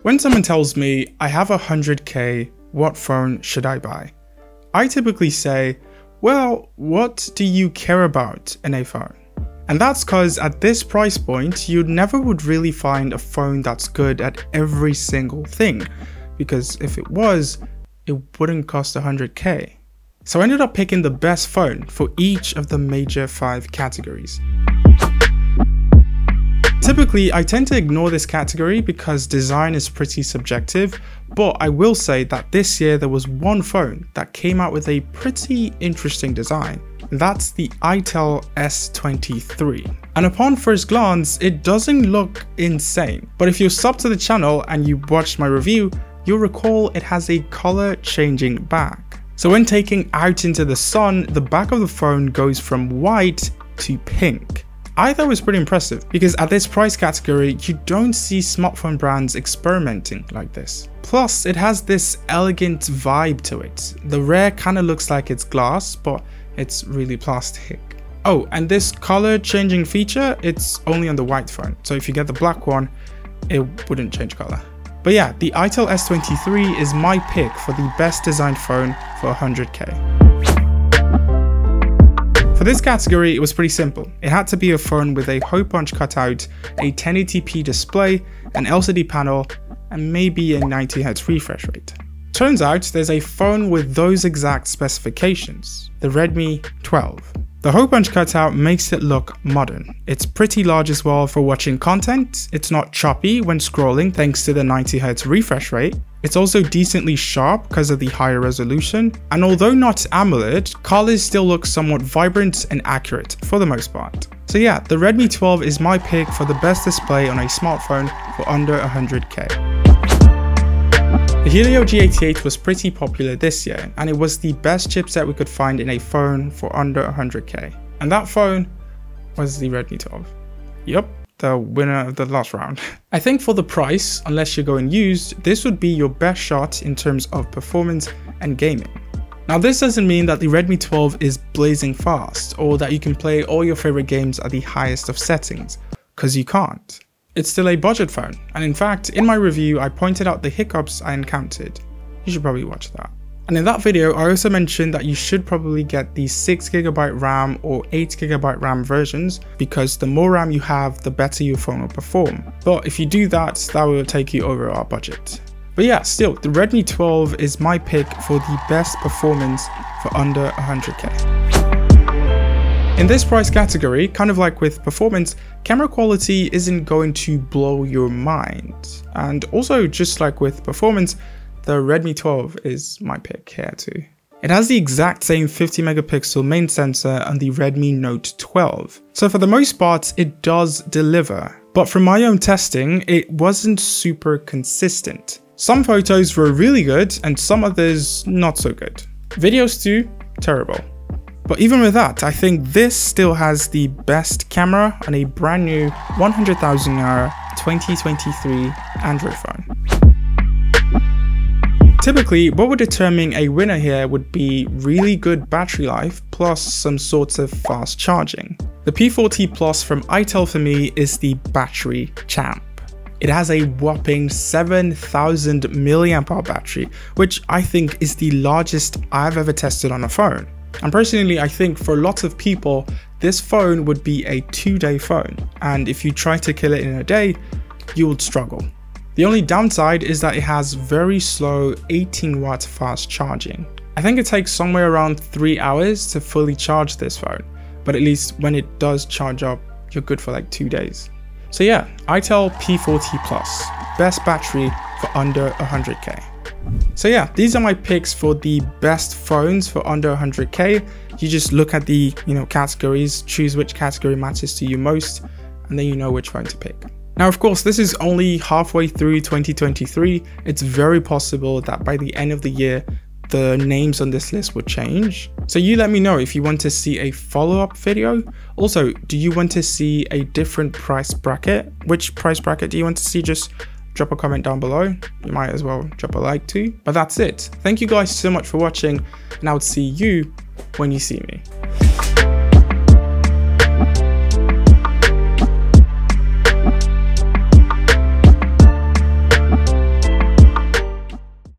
When someone tells me I have 100k, what phone should I buy? I typically say, well, what do you care about in a phone? And that's because at this price point, you never would really find a phone that's good at every single thing, because if it was, it wouldn't cost 100k. So I ended up picking the best phone for each of the major 5 categories. Typically, I tend to ignore this category because design is pretty subjective, but I will say that this year there was one phone that came out with a pretty interesting design. That's the Itel S23. And upon first glance, it doesn't look insane. But if you're subbed to the channel and you watched my review, you'll recall it has a color changing back. So when taking out into the sun, the back of the phone goes from white to pink. I thought it was pretty impressive because at this price category, you don't see smartphone brands experimenting like this. Plus, it has this elegant vibe to it. The rear kind of looks like it's glass, but it's really plastic. Oh, and this color changing feature, it's only on the white phone. So if you get the black one, it wouldn't change color. But yeah, the Itel S23 is my pick for the best designed phone for 100k. For this category, it was pretty simple. It had to be a phone with a hole punch cutout, a 1080p display, an LCD panel, and maybe a 90Hz refresh rate. Turns out there's a phone with those exact specifications, the Redmi 12. The hole punch cutout makes it look modern. It's pretty large as well for watching content. It's not choppy when scrolling thanks to the 90Hz refresh rate. It's also decently sharp because of the higher resolution. And although not AMOLED, colors still look somewhat vibrant and accurate for the most part. So yeah, the Redmi 12 is my pick for the best display on a smartphone for under 100k. The Helio G88 was pretty popular this year, and it was the best chipset we could find in a phone for under 100k. And that phone was the Redmi 12. Yup, the winner of the last round. I think for the price, unless you're going used, this would be your best shot in terms of performance and gaming. Now this doesn't mean that the Redmi 12 is blazing fast, or that you can play all your favorite games at the highest of settings, because you can't. It's still a budget phone, and in fact, in my review, I pointed out the hiccups I encountered. You should probably watch that. And in that video, I also mentioned that you should probably get the 6GB RAM or 8GB RAM versions, because the more RAM you have, the better your phone will perform. But if you do that, that will take you over our budget. But yeah, still, the Redmi 12 is my pick for the best performance for under 100k. In this price category, kind of like with performance, camera quality isn't going to blow your mind. And also, just like with performance, the Redmi 12 is my pick here too. It has the exact same 50 megapixel main sensor on the Redmi Note 12. So for the most part, it does deliver. But from my own testing, it wasn't super consistent. Some photos were really good and some others not so good. Videos too, terrible. But even with that, I think this still has the best camera on a brand new 100,000 Naira 2023 Android phone. Typically, what would determine a winner here would be really good battery life plus some sort of fast charging. The P40 Plus from Itel for me is the battery champ. It has a whopping 7,000 mAh battery, which I think is the largest I've ever tested on a phone. And personally, I think for lots of people, this phone would be a 2-day phone. And if you try to kill it in a day, you would struggle. The only downside is that it has very slow 18-watt fast charging. I think it takes somewhere around 3 hours to fully charge this phone. But at least when it does charge up, you're good for like 2 days. So yeah, Itel P40 Plus, best battery for under 100k. So yeah, these are my picks for the best phones for under 100k. You just look at the categories, choose which category matters to you most, and then you know which phone to pick. Now of course, this is only halfway through 2023. It's very possible that by the end of the year, the names on this list would change. So you let me know if you want to see a follow-up video. Also, do you want to see a different price bracket? Which price bracket do you want to see? Just drop a comment down below. You might as well drop a like too. But that's it. Thank you guys so much for watching, and I would see you when you see me.